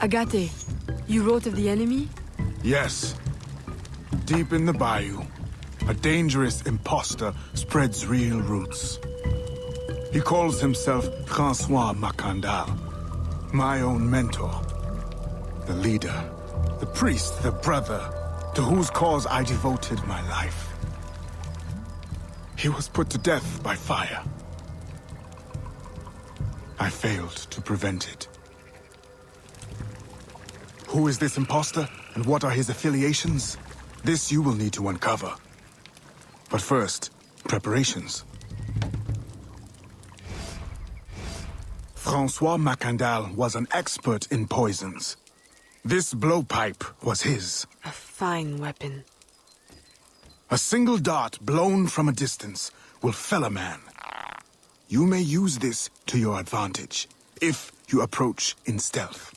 Agate, you wrote of the enemy? Yes. Deep in the bayou, a dangerous imposter spreads real roots. He calls himself Francois Macandal, my own mentor. The leader, the priest, the brother, to whose cause I devoted my life. He was put to death by fire. I failed to prevent it. Who is this imposter, and what are his affiliations? This you will need to uncover. But first, preparations. Francois Macandal was an expert in poisons. This blowpipe was his. A fine weapon. A single dart blown from a distance will fell a man. You may use this to your advantage, if you approach in stealth.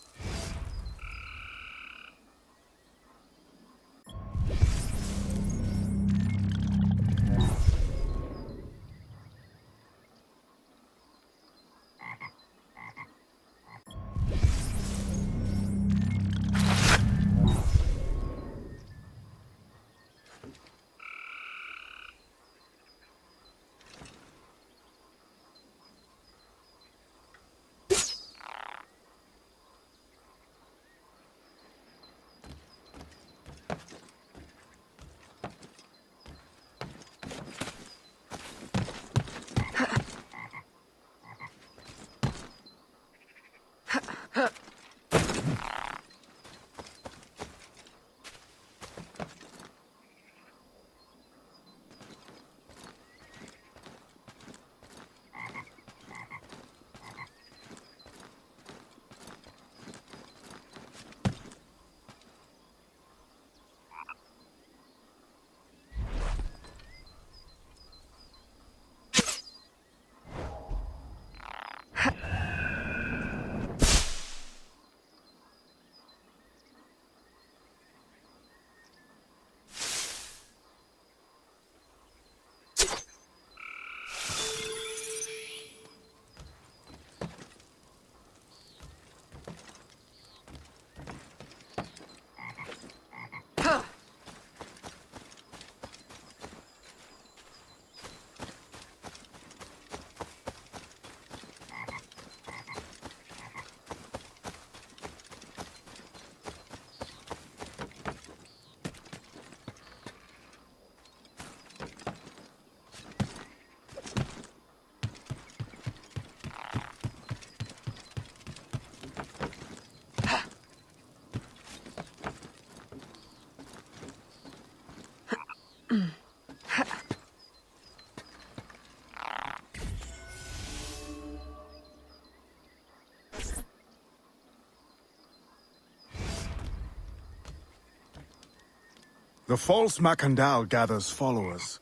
The false Macandal gathers followers.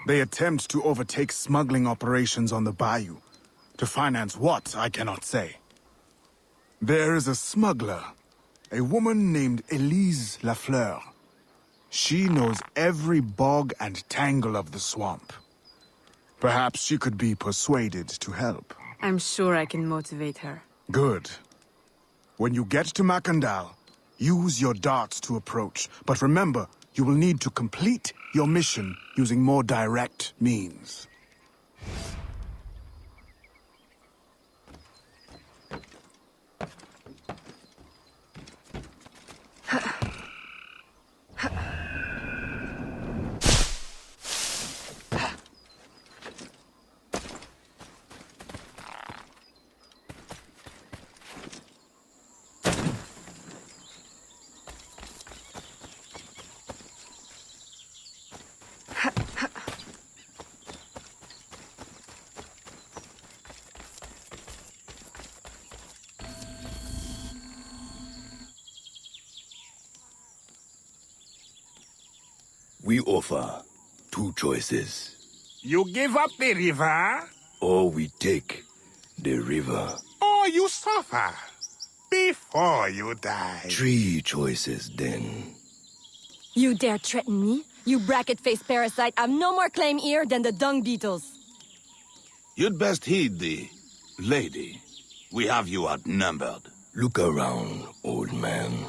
They attempt to overtake smuggling operations on the bayou. To finance what, I cannot say. There is a smuggler, a woman named Elise Lafleur. She knows every bog and tangle of the swamp. Perhaps she could be persuaded to help. I'm sure I can motivate her. Good. When you get to Macandal, use your darts to approach. But remember, you will need to complete your mission using more direct means. We offer two choices. You give up the river, Or we take the river. or you suffer before you die. Three choices then. You dare threaten me? You bracket-faced parasite, I've no more claim here than the dung beetles. You'd best heed the lady. We have you outnumbered. Look around, old man.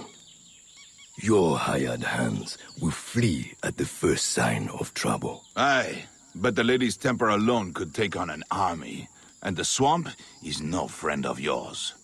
Your hired hands will flee at the first sign of trouble. Aye, but the lady's temper alone could take on an army, and the swamp is no friend of yours.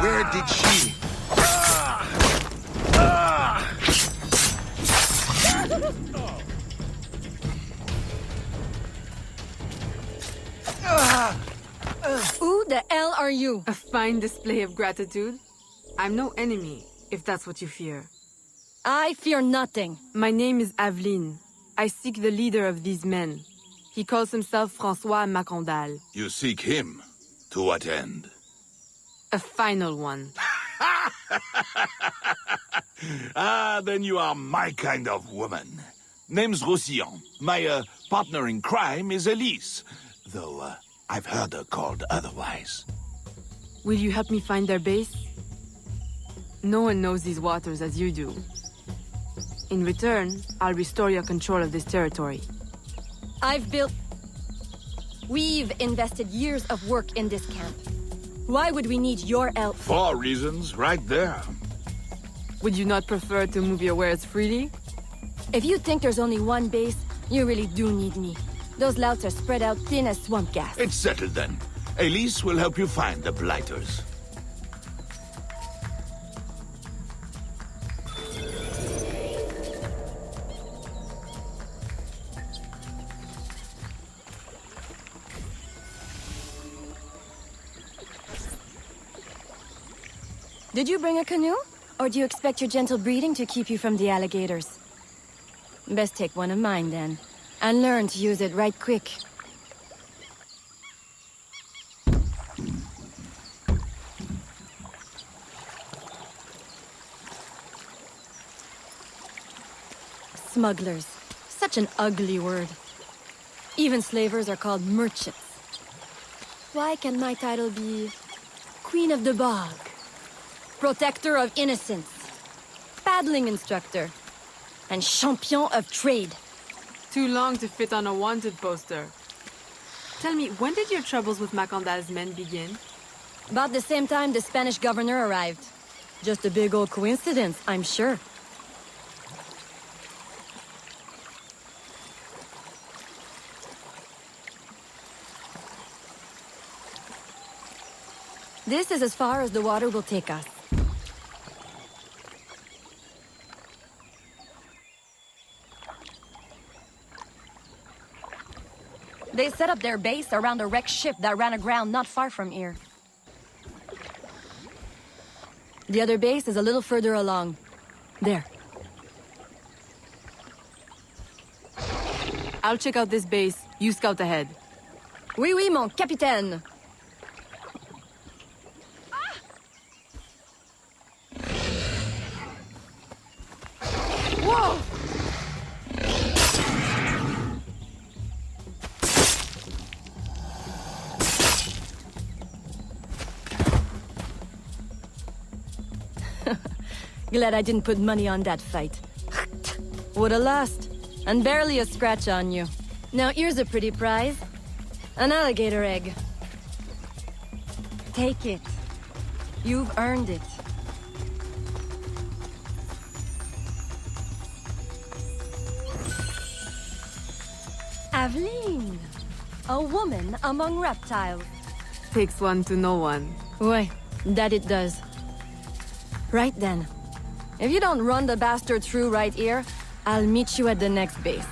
Where did she? Who the hell are you? A fine display of gratitude. I'm no enemy, if that's what you fear. I fear nothing. My name is Aveline. I seek the leader of these men. He calls himself François Macandal. You seek him? To what end? A final one. Ah, then you are my kind of woman. Name's Roussillon. My partner in crime is Elise, though I've heard her called otherwise. Will you help me find their base? No one knows these waters as you do. In return, I'll restore your control of this territory. We've invested years of work in this camp. Why would we need your help? 4 reasons right there. Would you not prefer to move your wares freely? If you think there's only one base, you really do need me. Those louts are spread out thin as swamp gas. It's settled then. Elise will help you find the blighters. Did you bring a canoe? Or do you expect your gentle breeding to keep you from the alligators? Best take one of mine then, and learn to use it right quick. Smugglers. Such an ugly word. Even slavers are called merchants. Why can my title be Queen of the Bog? Protector of Innocence, paddling instructor, and champion of trade. Too long to fit on a wanted poster. Tell me, when did your troubles with Macandal's men begin? About the same time the Spanish governor arrived. Just a big old coincidence, I'm sure. This is as far as the water will take us. They set up their base around a wrecked ship that ran aground not far from here. The other base is a little further along. There. I'll check out this base. You scout ahead. Oui, oui, mon capitaine. Whoa! Glad I didn't put money on that fight. Woulda lost. And barely a scratch on you. Now here's a pretty prize. An alligator egg. Take it. You've earned it. Aveline! A woman among reptiles. Takes one to know one. Ouais, that it does. Right then. If you don't run the bastard through right here, I'll meet you at the next base.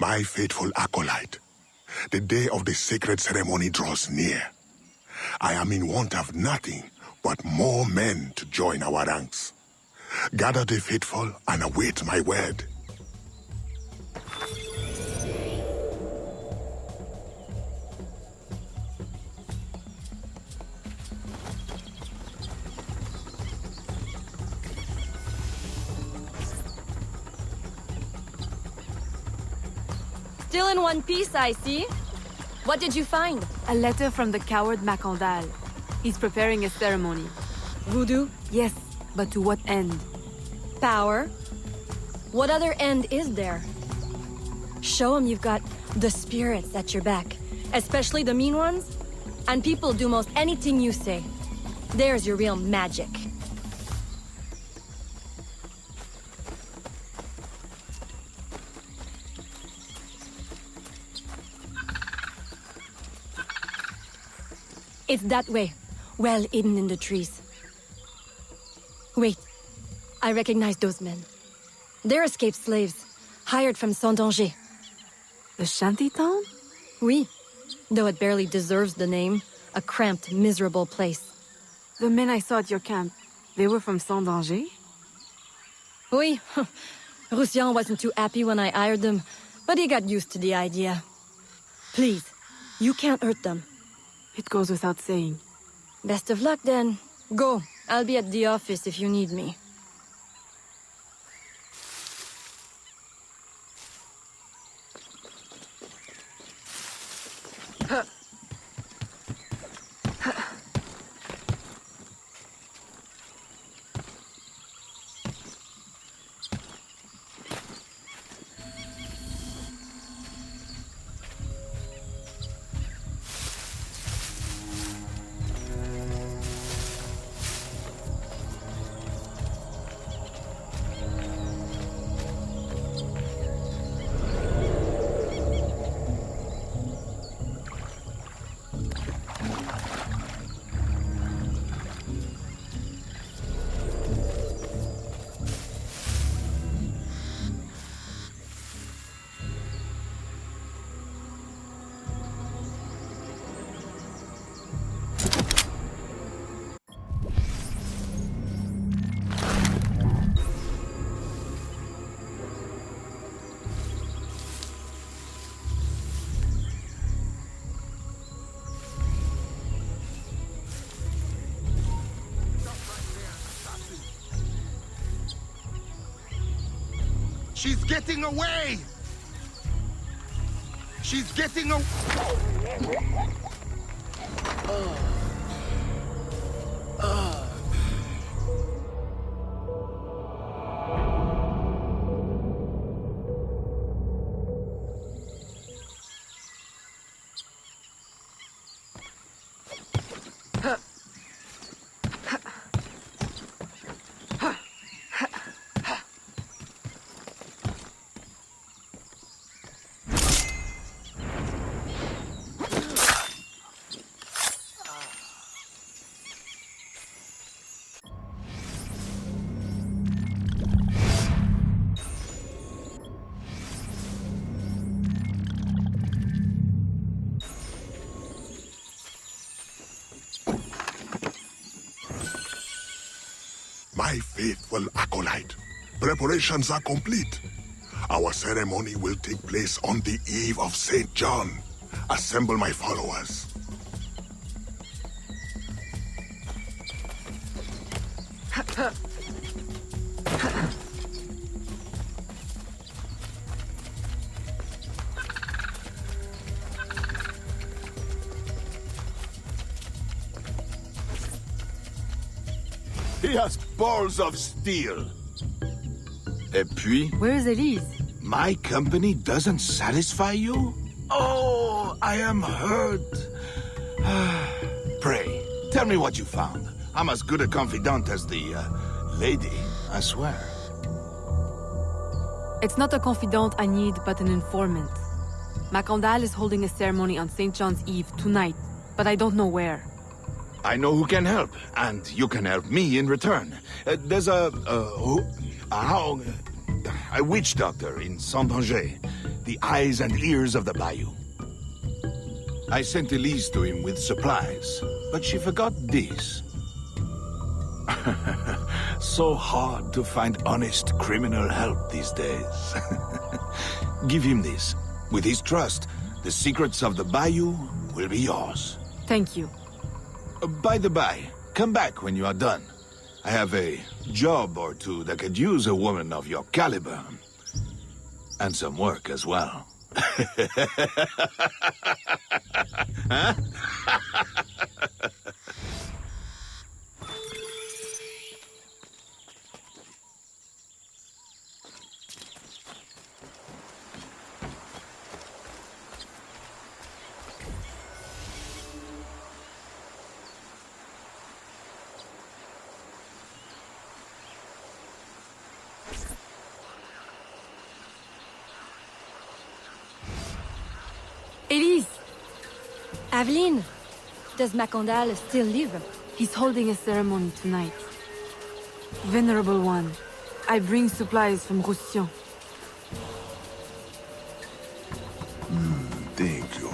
My faithful acolyte, the day of the sacred ceremony draws near. I am in want of nothing but more men to join our ranks. Gather the faithful and await my word. Still in one piece, I see. What did you find? A letter from the coward Macandal. He's preparing a ceremony. Voodoo? Yes, but to what end? Power? What other end is there? Show him you've got the spirits at your back, especially the mean ones, and people do most anything you say. There's your real magic. It's that way, well hidden in the trees. Wait, I recognize those men. They're escaped slaves, hired from Saint-Danger. The shantytown? Oui, though it barely deserves the name. A cramped, miserable place. The men I saw at your camp, they were from Saint-Danger? Oui. Roussillon wasn't too happy when I hired them, but he got used to the idea. Please, you can't hurt them. It goes without saying. Best of luck then. Go. I'll be at the office if you need me. She's getting away! She's getting away! My faithful acolyte, preparations are complete. Our ceremony will take place on the eve of St. John. Assemble my followers. He has balls of steel. Et puis, Where is Elise? my company doesn't satisfy you? Oh, I am hurt. Pray, tell me what you found. I'm as good a confidant as the lady, I swear. It's not a confidant I need, but an informant. Macandal is holding a ceremony on St. John's Eve tonight, but I don't know where. I know who can help, and you can help me in return. There's a witch doctor in Saint-Anger, the eyes and ears of the bayou. I sent Elise to him with supplies, but she forgot this. So hard to find honest criminal help these days. Give him this. With his trust, the secrets of the bayou will be yours. Thank you. By the by, come back when you are done. I have a job or two that could use a woman of your caliber. And some work as well. Huh? Elise! Aveline, does Macandal still live? He's holding a ceremony tonight. Venerable One, I bring supplies from Roussillon. Thank you.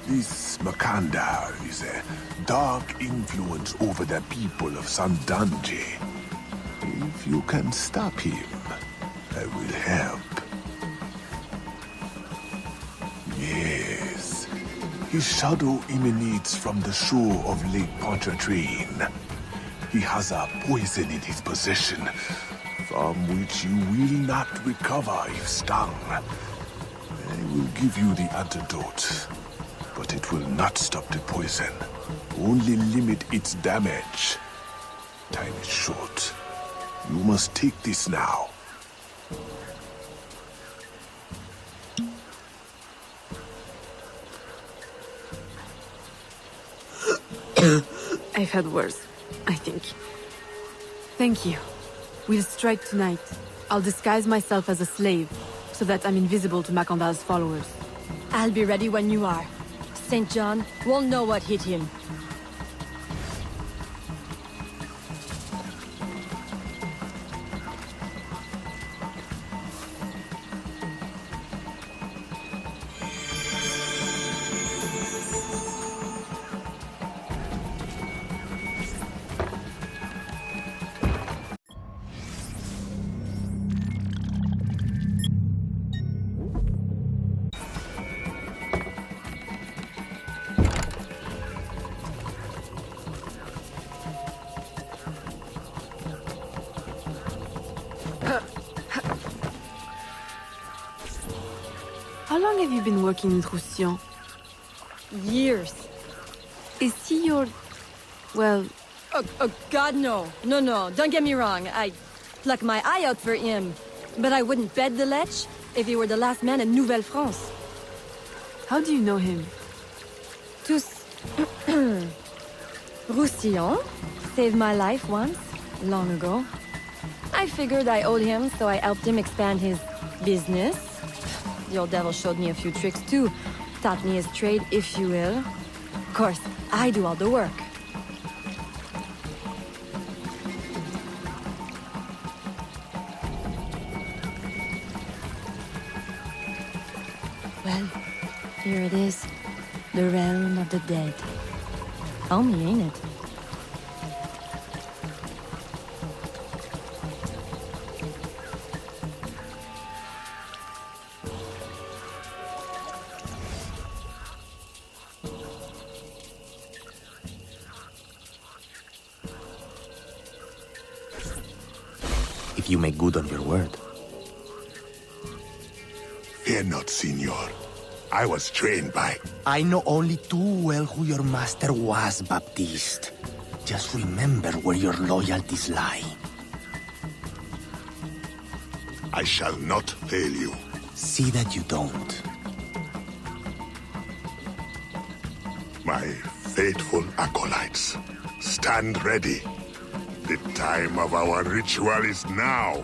This Macandal is a dark influence over the people of Sandanje. If you can stop him, I will help. Yes. His shadow emanates from the shore of Lake Pontchartrain. He has a poison in his possession, from which you will not recover if stung. I will give you the antidote, but it will not stop the poison, only limit its damage. Time is short. You must take this now. I've had worse, I think. Thank you. We'll strike tonight. I'll disguise myself as a slave, so that I'm invisible to Macandal's followers. I'll be ready when you are. St. John will know what hit him. How long have you been working in Roussillon? Years. Is he your... well... Oh, God, no. No, don't get me wrong. I'd pluck my eye out for him. But I wouldn't bet the lech if he were the last man in Nouvelle-France. How do you know him? Tous... Roussillon saved my life once, long ago. I figured I owed him, so I helped him expand his business. The old devil showed me a few tricks too. Taught me his trade, if you will. Of course, I do all the work. Well, here it is. The realm of the dead. Homey, ain't it? If you make good on your word. Fear not, Signor. I was trained by... I know only too well who your master was, Baptiste. Just remember where your loyalties lie. I shall not fail you. See that you don't. My faithful acolytes, stand ready. The time of our ritual is now.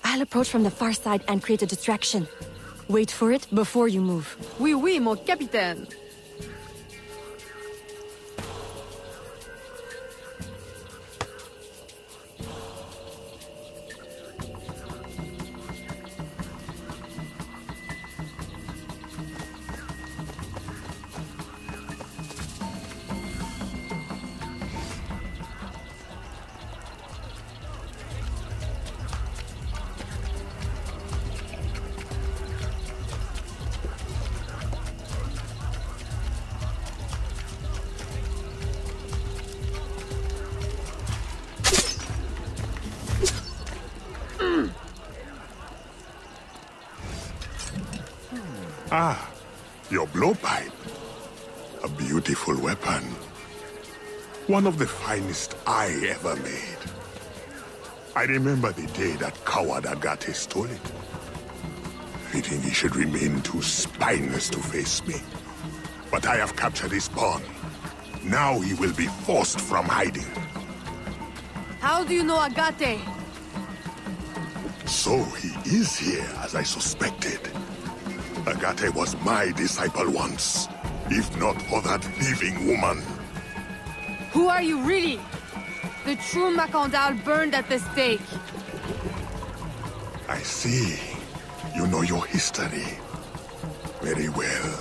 I'll approach from the far side and create a distraction. Wait for it before you move. Oui, mon capitaine. Ah, your blowpipe. A beautiful weapon. One of the finest I ever made. I remember the day that coward Agate stole it. Fitting he should remain too spineless to face me. But I have captured his pawn. Now he will be forced from hiding. How do you know Agate? So he is here, as I suspected. Agate was my disciple once, if not for that thieving woman. Who are you really? The true Macandal burned at the stake. I see. You know your history. Very well.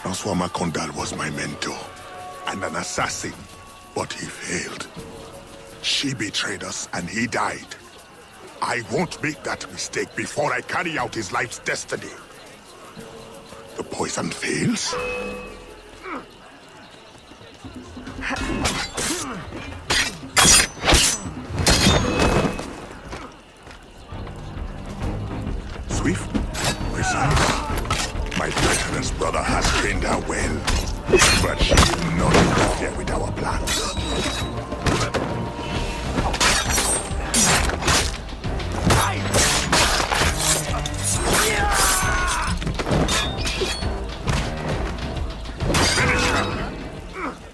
François Macandal was my mentor, and an assassin, but he failed. She betrayed us, and he died. I won't make that mistake before I carry out his life's destiny. The poison fails? Swift, precise. My treacherous brother has trained her well, but she will not interfere with our plans.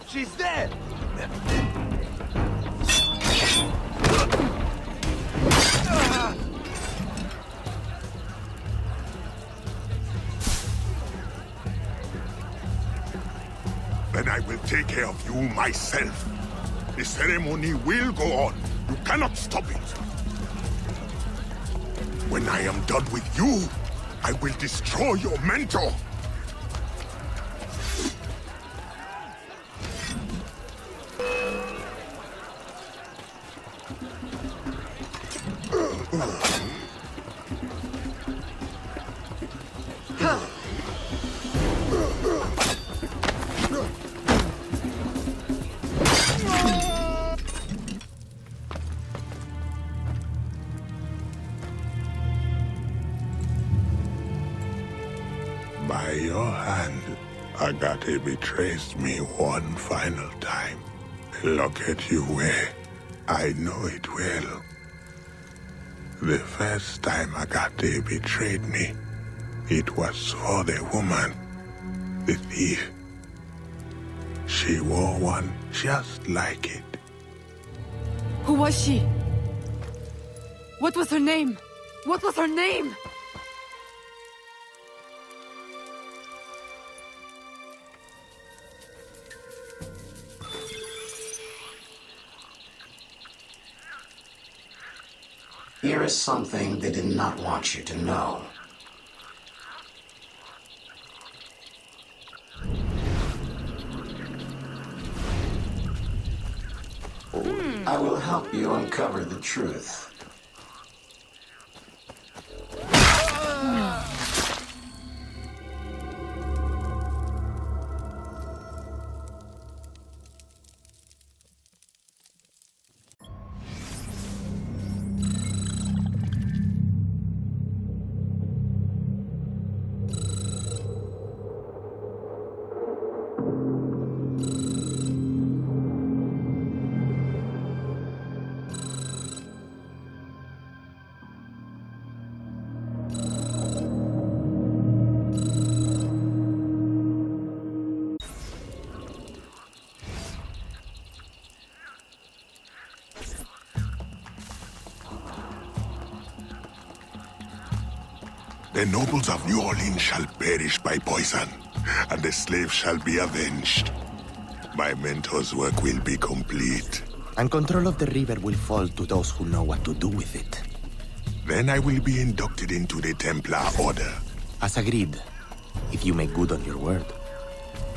She's dead! Then I will take care of you myself. The ceremony will go on. You cannot stop it. When I am done with you, I will destroy your mentor. By your hand, Agate betrays me one final time. Look at you where I know it well. The first time Agate betrayed me, it was for the woman, the thief. She wore one just like it. Who was she? What was her name? What was her name? Here is something they did not want you to know. I will help you uncover the truth. The nobles of New Orleans shall perish by poison, and the slaves shall be avenged. My mentor's work will be complete. And control of the river will fall to those who know what to do with it. Then I will be inducted into the Templar Order. As agreed, if you make good on your word.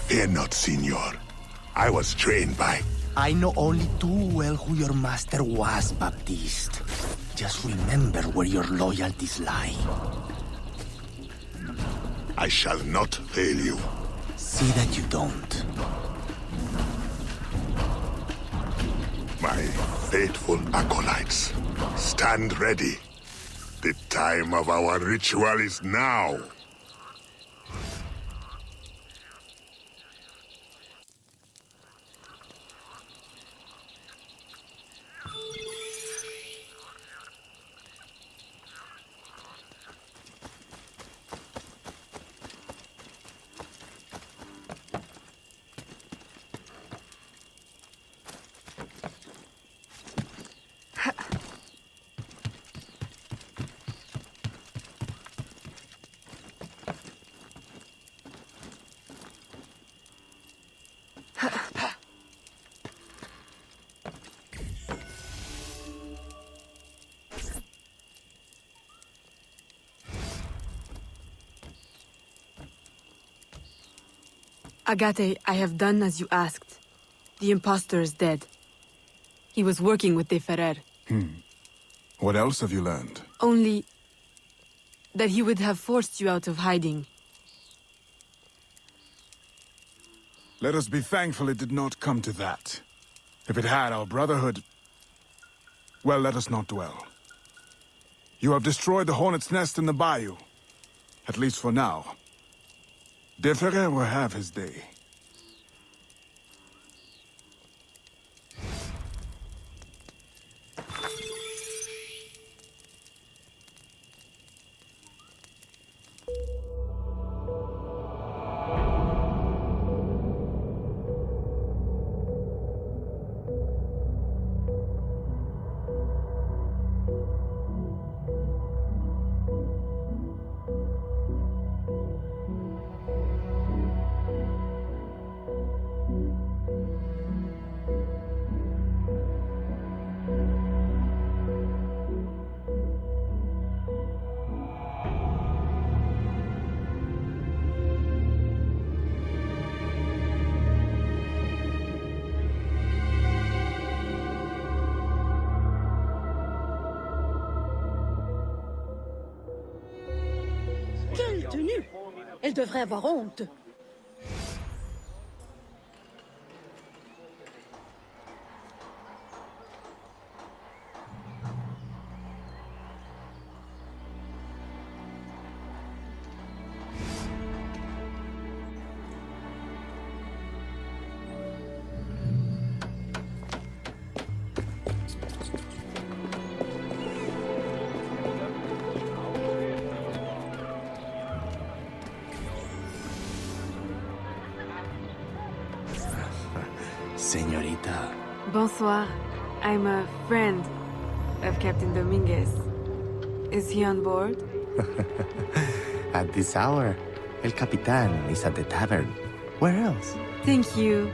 Fear not, Signor. I was trained by... I know only too well who your master was, Baptiste. Just remember where your loyalties lie. I shall not fail you. See that you don't. My faithful acolytes, stand ready. The time of our ritual is now. Agate, I have done as you asked. The impostor is dead. He was working with De Ferrer. What else have you learned? Only that he would have forced you out of hiding. Let us be thankful it did not come to that. If it had, our brotherhood... Well, let us not dwell. You have destroyed the hornet's nest in the bayou. At least for now. De Ferrer will have his day. Quelle tenue! Elle devrait avoir honte. Señorita. Bonsoir. I'm a friend of Captain Dominguez. Is he on board? At this hour, El Capitan is at the tavern. Where else? Thank you.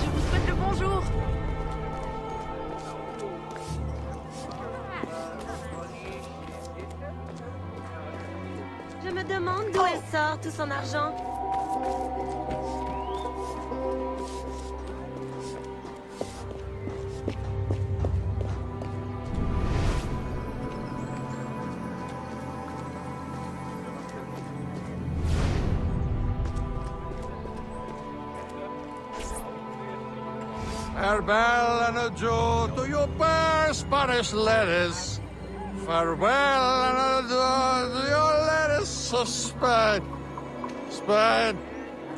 Je vous souhaite le bonjour. Je me demande d'où elle sort tout son argent. Farewell and adieu to your fair Spanish ladies. Farewell and adieu to your ladies of Spain. Spain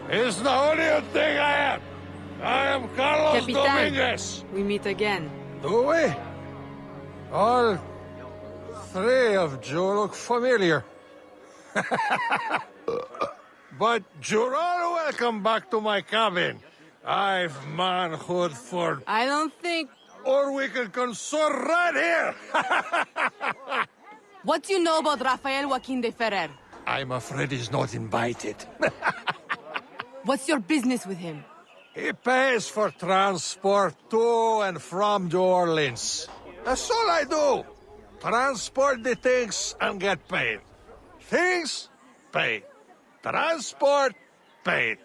is the only thing I am. I am Carlos Capitan. Dominguez. We meet again. Do we? All three of you look familiar. But you're all welcome back to my cabin. I've manhood for... I don't think... Or we can consort right here! What do you know about Rafael Joaquin de Ferrer? I'm afraid he's not invited. What's your business with him? He pays for transport to and from New Orleans. That's all I do. Transport the things and get paid. Things, paid. Transport, paid.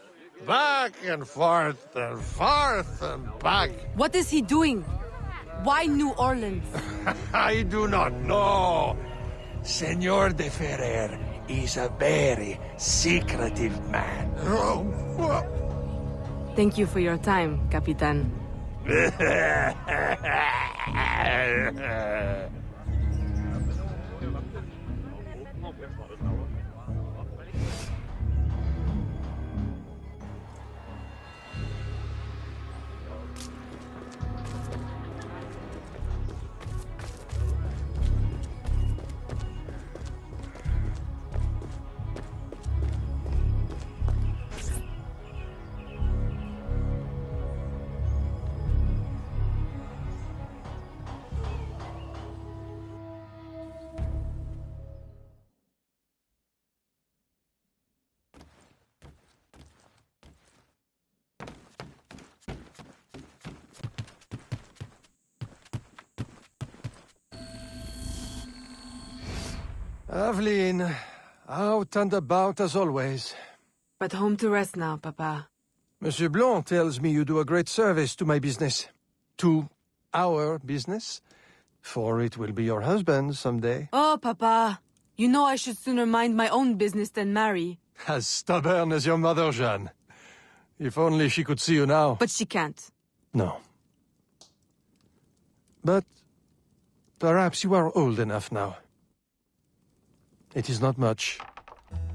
Back and forth and back. What is he doing? Why New Orleans? I do not know. Senor de Ferrer is a very secretive man. Thank you for your time, Capitan. Aveline, out and about as always. But home to rest now, Papa. Monsieur Blanc tells me you do a great service to my business. To our business. For it will be your husband someday. Oh, Papa. You know I should sooner mind my own business than marry. As stubborn as your mother, Jeanne. If only she could see you now. But she can't. No. But perhaps you are old enough now. It is not much.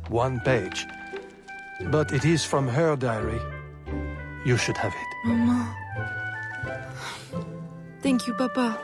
1 page. But it is from her diary. You should have it. Mama. Thank you, Papa.